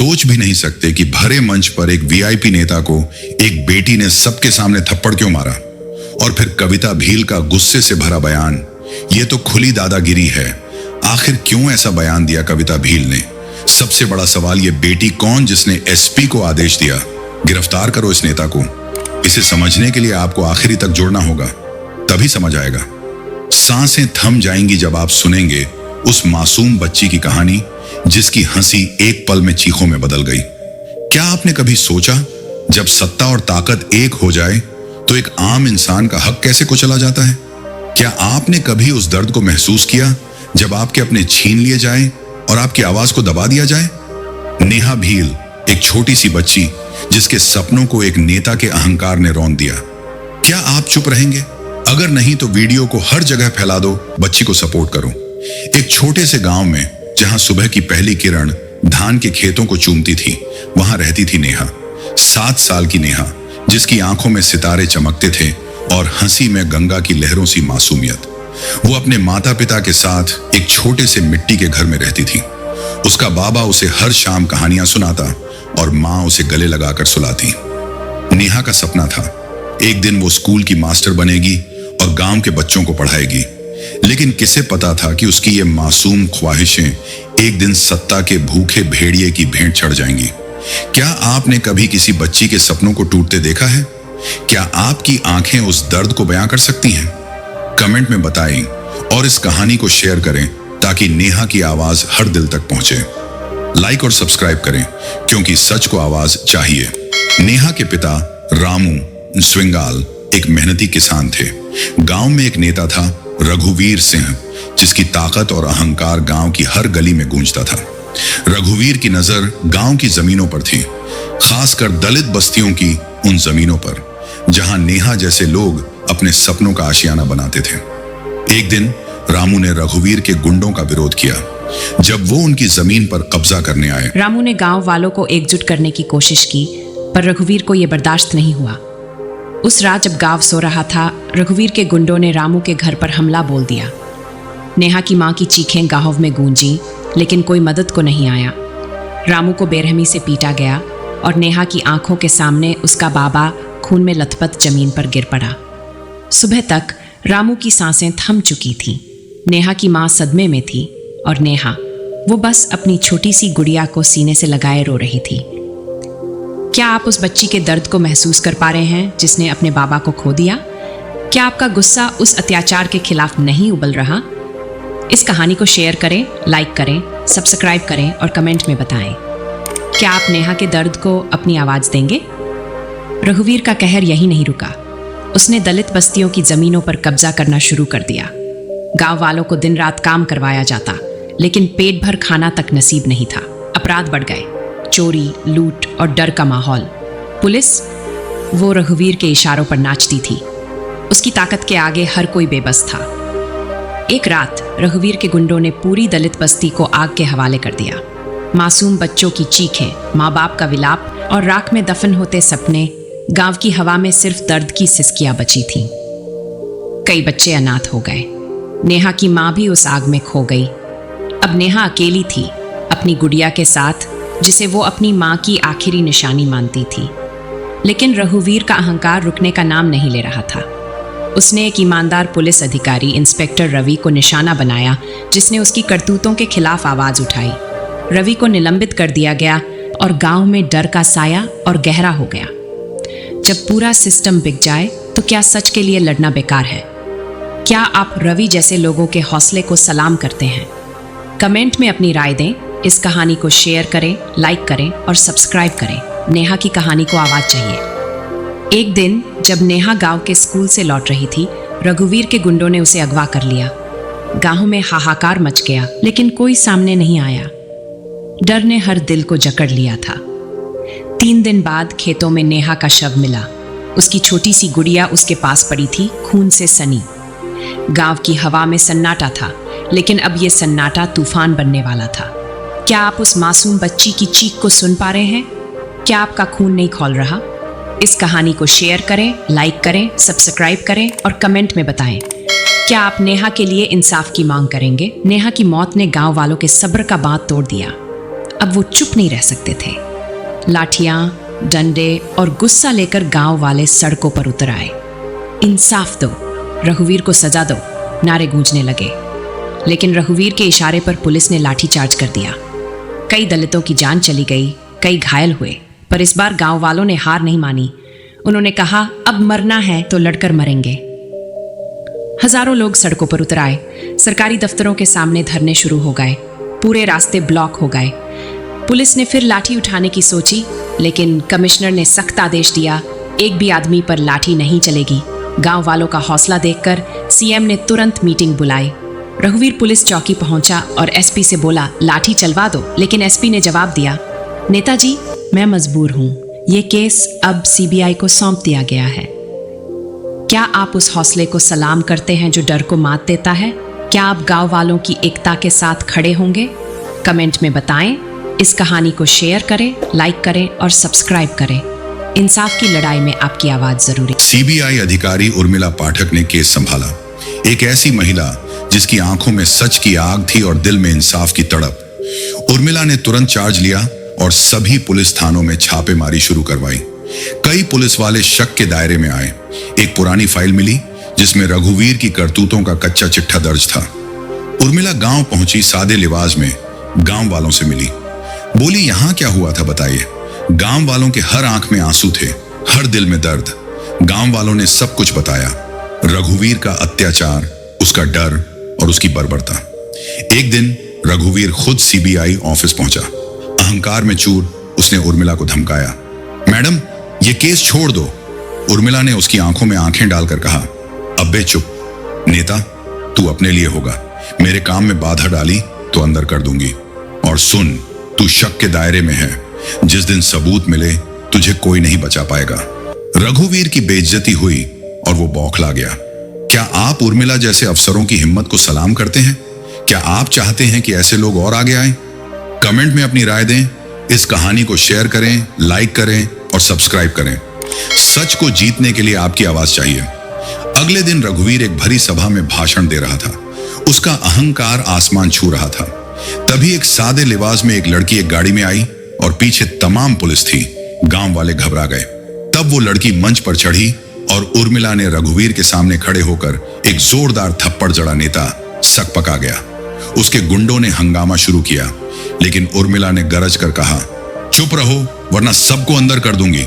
सोच भी नहीं सकते कि भरे मंच पर एक वीआईपी नेता को एक बेटी ने सबके सामने थप्पड़ क्यों मारा। और फिर कविता भील का गुस्से से भरा बयान, ये तो खुली दादागिरी है। आखिर क्यों ऐसा बयान दिया कविता भील ने? सबसे बड़ा सवाल, ये बेटी कौन जिसने एसपी को आदेश दिया, गिरफ्तार करो इस नेता को। इसे समझने के लिए आपको आखिरी तक जुड़ना होगा, तभी समझ आएगा। सांसें थम जाएंगी जब आप सुनेंगे उस मासूम बच्ची की कहानी जिसकी हंसी एक पल में चीखों में बदल गई। क्या आपने कभी सोचा, जब सत्ता और ताकत एक हो जाए तो एक आम इंसान का हक कैसे कुचला जाता है? क्या आपने कभी उस दर्द को महसूस किया जब आपके अपने छीन लिए जाए और आपकी आवाज को दबा दिया जाए? नेहा भील, एक छोटी सी बच्ची जिसके सपनों को एक नेता के अहंकार ने रौंद दिया। क्या आप चुप रहेंगे? अगर नहीं तो वीडियो को हर जगह फैला दो, बच्ची को सपोर्ट करो। एक छोटे से गांव में जहां सुबह की पहली किरण धान के खेतों को चूमती थी, वहां रहती थी नेहा। 7 साल की नेहा, जिसकी आंखों में सितारे चमकते थे और हंसी में गंगा की लहरों सी मासूमियत। वो अपने माता पिता के साथ एक छोटे से मिट्टी के घर में रहती थी। उसका बाबा उसे हर शाम कहानियां सुनाता और माँ उसे गले लगाकर सुलाती। नेहा का सपना था, एक दिन वो स्कूल की मास्टर बनेगी और गांव के बच्चों को पढ़ाएगी। लेकिन किसे पता था कि उसकी ये मासूम ख्वाहिशें एक दिन सत्ता के भूखे भेड़िए की भेंट चढ़ जाएंगी। क्या आपने कभी किसी बच्ची के सपनों को टूटते देखा है? क्या आपकी आंखें उस दर्द को बयां कर सकती हैं? कमेंट में बताएं और इस कहानी को शेयर करें ताकि नेहा की आवाज हर दिल तक पहुंचे। लाइक और सब्सक्राइब करें क्योंकि सच को आवाज चाहिए। नेहा के पिता रामू स्विंगाल एक मेहनती किसान थे। गांव में एक नेता था, रघुवीर सिंह, जिसकी ताकत और अहंकार गांव की हर गली में गूंजता था। रघुवीर की नजर गांव की जमीनों पर थी, खासकर दलित बस्तियों की उन जमीनों पर जहां नेहा जैसे लोग अपने सपनों का आशियाना बनाते थे। एक दिन रामू ने रघुवीर के गुंडों का विरोध किया जब वो उनकी जमीन पर कब्जा करने आए। रामू ने गांव वालों को एकजुट करने की कोशिश की, पर रघुवीर को यह बर्दाश्त नहीं हुआ। उस रात जब गांव सो रहा था, रघुवीर के गुंडों ने रामू के घर पर हमला बोल दिया। नेहा की मां की चीखें गांव में गूंजी, लेकिन कोई मदद को नहीं आया। रामू को बेरहमी से पीटा गया और नेहा की आंखों के सामने उसका बाबा खून में लथपथ जमीन पर गिर पड़ा। सुबह तक रामू की सांसें थम चुकी थीं। नेहा की मां सदमे में थी और नेहा, वो बस अपनी छोटी सी गुड़िया को सीने से लगाए रो रही थी। क्या आप उस बच्ची के दर्द को महसूस कर पा रहे हैं जिसने अपने बाबा को खो दिया? क्या आपका गुस्सा उस अत्याचार के खिलाफ नहीं उबल रहा? इस कहानी को शेयर करें, लाइक करें, सब्सक्राइब करें और कमेंट में बताएं। क्या आप नेहा के दर्द को अपनी आवाज देंगे? रघुवीर का कहर यही नहीं रुका। उसने दलित बस्तियों की जमीनों पर कब्जा करना शुरू कर दिया। गांव वालों को दिन रात काम करवाया जाता, लेकिन पेट भर खाना तक नसीब नहीं था। अपराध बढ़ गए, चोरी, लूट और डर का माहौल। पुलिस, वो रघुवीर के इशारों पर नाचती थी। उसकी ताकत के आगे हर कोई बेबस था। एक रात रघुवीर के गुंडों ने पूरी दलित बस्ती को आग के हवाले कर दिया। मासूम बच्चों की चीखें, माँ बाप का विलाप और राख में दफन होते सपने। गांव की हवा में सिर्फ दर्द की सिसकियां बची थीं। कई बच्चे अनाथ हो गए। नेहा की माँ भी उस आग में खो गई। अब नेहा अकेली थी, अपनी गुड़िया के साथ, जिसे वो अपनी माँ की आखिरी निशानी मानती थी। लेकिन रघुवीर का अहंकार रुकने का नाम नहीं ले रहा था। उसने एक ईमानदार पुलिस अधिकारी इंस्पेक्टर रवि को निशाना बनाया, जिसने उसकी करतूतों के खिलाफ आवाज उठाई। रवि को निलंबित कर दिया गया और गांव में डर का साया और गहरा हो गया। जब पूरा सिस्टम बिक जाए तो क्या सच के लिए लड़ना बेकार है? क्या आप रवि जैसे लोगों के हौसले को सलाम करते हैं? कमेंट में अपनी राय दें। इस कहानी को शेयर करें, लाइक करें और सब्सक्राइब करें। नेहा की कहानी को आवाज चाहिए। एक दिन जब नेहा गांव के स्कूल से लौट रही थी, रघुवीर के गुंडों ने उसे अगवा कर लिया। गांव में हाहाकार मच गया, लेकिन कोई सामने नहीं आया। डर ने हर दिल को जकड़ लिया था। 3 दिन बाद खेतों में नेहा का शव मिला। उसकी छोटी सी गुड़िया उसके पास पड़ी थी, खून से सनी। गांव की हवा में सन्नाटा था, लेकिन अब यह सन्नाटा तूफान बनने वाला था। क्या आप उस मासूम बच्ची की चीख को सुन पा रहे हैं? क्या आपका खून नहीं खौल रहा? इस कहानी को शेयर करें, लाइक करें, सब्सक्राइब करें और कमेंट में बताएं। क्या आप नेहा के लिए इंसाफ की मांग करेंगे? नेहा की मौत ने गांव वालों के सब्र का बांध तोड़ दिया। अब वो चुप नहीं रह सकते थे। लाठियां, डंडे और गुस्सा लेकर गांव वाले सड़कों पर उतर आए। इंसाफ दो, रघुवीर को सजा दो, नारे गूंजने लगे। लेकिन रघुवीर के इशारे पर पुलिस ने लाठीचार्ज कर दिया। कई दलितों की जान चली गई, कई घायल हुए, पर इस बार गांव वालों ने हार नहीं मानी। उन्होंने कहा, अब मरना है तो लड़कर मरेंगे। हजारों लोग सड़कों पर उतर आए। सरकारी दफ्तरों के सामने धरने शुरू हो गए। पूरे रास्ते ब्लॉक हो गए। पुलिस ने फिर लाठी उठाने की सोची, लेकिन कमिश्नर ने सख्त आदेश दिया, एक भी आदमी पर लाठी नहीं चलेगी। गांव वालों का हौसला देखकर सीएम ने तुरंत मीटिंग बुलाई। रघुवीर पुलिस चौकी पहुंचा और एसपी से बोला, लाठी चलवा दो। लेकिन एसपी ने जवाब दिया, नेताजी, मैं मजबूर हूं, ये केस अब सीबीआई को सौंप दिया गया है। क्या आप उस हौसले को सलाम करते हैं जो डर को मात देता है? क्या आप गांव वालों की एकता के साथ खड़े होंगे? कमेंट में बताएं। इस कहानी को शेयर करें, लाइक करें और सब्सक्राइब करें। इंसाफ की लड़ाई में आपकी आवाज जरूरी। सीबीआई अधिकारी उर्मिला पाठक ने केस संभाला। एक ऐसी महिला जिसकी आंखों में सच की आग थी और दिल में इंसाफ की तड़प। उर्मिला ने तुरंत चार्ज लिया और सभी पुलिस थानों में छापेमारी शुरू करवाई। कई पुलिस वाले शक के दायरे में आए। एक पुरानी फाइल मिली जिसमें रघुवीर की करतूतों का कच्चा चिट्ठा दर्ज था। उर्मिला गांव पहुंची, सादे लिबास में गांव वालों से मिली। बोली, यहां क्या हुआ था बताइए। गांव वालों के हर आंख में आंसू थे, हर दिल में दर्द। गांव वालों ने सब कुछ बताया, रघुवीर का अत्याचार, उसका डर और उसकी बर्बरता। एक दिन रघुवीर खुद सीबीआई ऑफिस पहुंचा। अहंकार में चूर उसने उर्मिला को धमकाया, मैडम ये केस छोड़ दो। उर्मिला ने उसकी आंखों में आंखें डालकर कहा, अब्बे चुप, नेता तू अपने लिए होगा, मेरे काम में बाधा डाली तो अंदर कर दूंगी। और सुन, तू शक के दायरे में है, जिस दिन सबूत मिले तुझे कोई नहीं बचा पाएगा। रघुवीर की बेइज्जती हुई और वो बौखला गया। क्या आप उर्मिला जैसे अफसरों की हिम्मत को सलाम करते हैं? क्या आप चाहते हैं कि ऐसे लोग और आगे आएं? कमेंट में अपनी राय दें। इस कहानी को शेयर करें, लाइक करें और सब्सक्राइब करें। सच को जीतने के लिए आपकी आवाज चाहिए। अगले दिन रघुवीर एक भरी सभा में भाषण दे रहा था। उसका अहंकार आसमान छू रहा था। तभी एक सादे लिबास में एक लड़की एक गाड़ी में आई और पीछे तमाम पुलिस थी। गांव वाले घबरा गए। तब वो लड़की मंच पर चढ़ी और उर्मिला ने रघुवीर के सामने खड़े होकर एक जोरदार थप्पड़ जड़ा। नेता सकपका गया। उसके गुंडों ने हंगामा शुरू किया, लेकिन उर्मिला ने गरज कर कहा, चुप रहो वरना सबको अंदर कर दूंगी।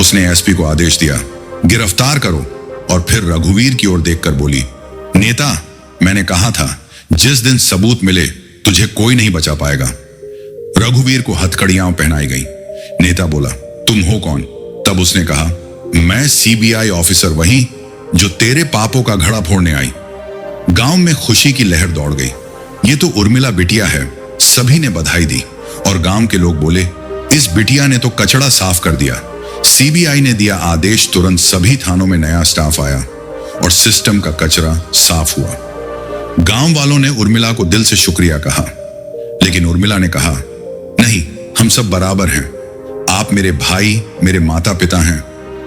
उसने एसपी को आदेश दिया, गिरफ्तार करो। और फिर रघुवीर की ओर देखकर बोली, नेता मैंने कहा था जिस दिन सबूत मिले तुझे कोई नहीं बचा पाएगा। रघुवीर को हथकड़ियां पहनाई गई। नेता बोला, तुम हो कौन? तब उसने कहा, मैं सीबीआई ऑफिसर वही जो तेरे पापों का घड़ा फोड़ने आई। गांव में खुशी की लहर दौड़ गई। ये तो उर्मिला बिटिया है। सभी ने बधाई दी और गांव के लोग बोले, इस बिटिया ने तो कचड़ा साफ कर दिया। सीबीआई ने दिया आदेश, तुरंत सभी थानों में नया स्टाफ आया और सिस्टम का कचरा साफ हुआ। गांव वालों ने उर्मिला को दिल से शुक्रिया कहा, लेकिन उर्मिला ने कहा, नहीं, हम सब बराबर हैं। आप मेरे भाई, मेरे माता पिता हैं।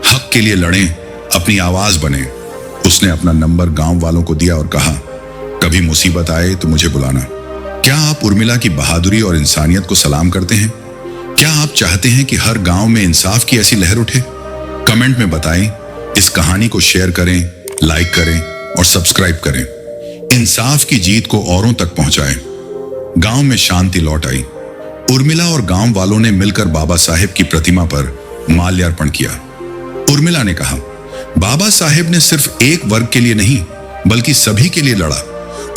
हक के लिए लड़ें, अपनी आवाज बने। उसने अपना नंबर गांव वालों को दिया और कहा, कभी मुसीबत आए तो मुझे बुलाना। क्या आप उर्मिला की बहादुरी और इंसानियत को सलाम करते हैं? क्या आप चाहते हैं कि हर गांव में इंसाफ की ऐसी लहर उठे? कमेंट में बताएं। इस कहानी को शेयर करें, लाइक करें और सब्सक्राइब करें। इंसाफ की जीत को औरों तक पहुंचाएं। गांव में शांति लौट आई। उर्मिला और गांव वालों ने मिलकर बाबा साहेब की प्रतिमा पर माल्यार्पण किया। उर्मिला ने कहा, बाबा साहेब ने सिर्फ एक वर्ग के लिए नहीं बल्कि सभी के लिए लड़ा।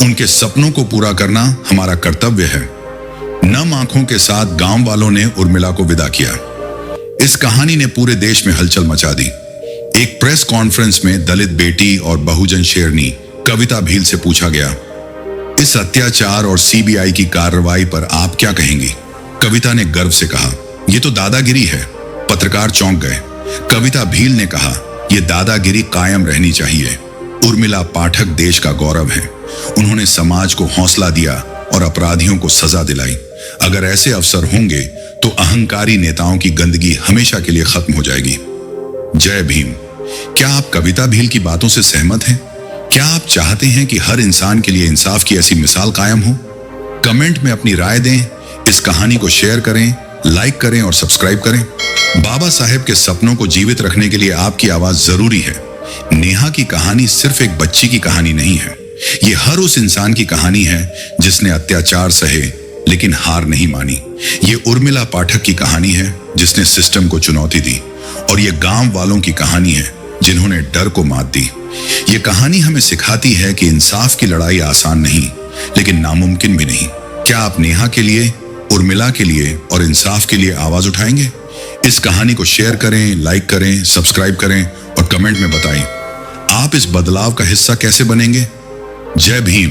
उनके सपनों को पूरा करना हमारा कर्तव्य है। नम आंखों के साथ गांव वालों ने उर्मिला को विदा किया। इस कहानी ने पूरे देश में हलचल मचा दी। एक प्रेस कॉन्फ्रेंस में दलित बेटी और बहुजन शेरनी कविता भील से पूछा गया, इस अत्याचार और सीबीआई की कार्रवाई पर आप क्या कहेंगी? कविता ने गर्व से कहा, यह तो दादागिरी है। पत्रकार चौंक गए। कविता भील ने कहा, यह दादागिरी कायम रहनी चाहिए। उर्मिला पाठक देश का गौरव है। उन्होंने समाज को हौसला दिया और अपराधियों को सजा दिलाई। अगर ऐसे अवसर होंगे तो अहंकारी नेताओं की गंदगी हमेशा के लिए खत्म हो जाएगी। जय भीम। क्या आप कविता भील की बातों से सहमत हैं? क्या आप चाहते हैं कि हर इंसान के लिए इंसाफ की ऐसी मिसाल कायम हो? कमेंट में अपनी राय दें। इस कहानी को शेयर करें, लाइक करें और सब्सक्राइब करें। बाबा साहेब के सपनों को जीवित रखने के लिए आपकी आवाज जरूरी है। नेहा की कहानी सिर्फ एक बच्ची की कहानी नहीं है, ये हर उस इंसान की कहानी है जिसने अत्याचार सहे लेकिन हार नहीं मानी। ये उर्मिला पाठक की कहानी है जिसने सिस्टम को चुनौती दी, और ये गांव वालों की कहानी है जिन्होंने डर को मात दी। ये कहानी हमें सिखाती है कि इंसाफ की लड़ाई आसान नहीं, लेकिन नामुमकिन भी नहीं। क्या आप नेहा के लिए, उर्मिला के लिए और इंसाफ के लिए आवाज उठाएंगे? इस कहानी को शेयर करें, लाइक करें, सब्सक्राइब करें और कमेंट में बताएं आप इस बदलाव का हिस्सा कैसे बनेंगे। जय भीम।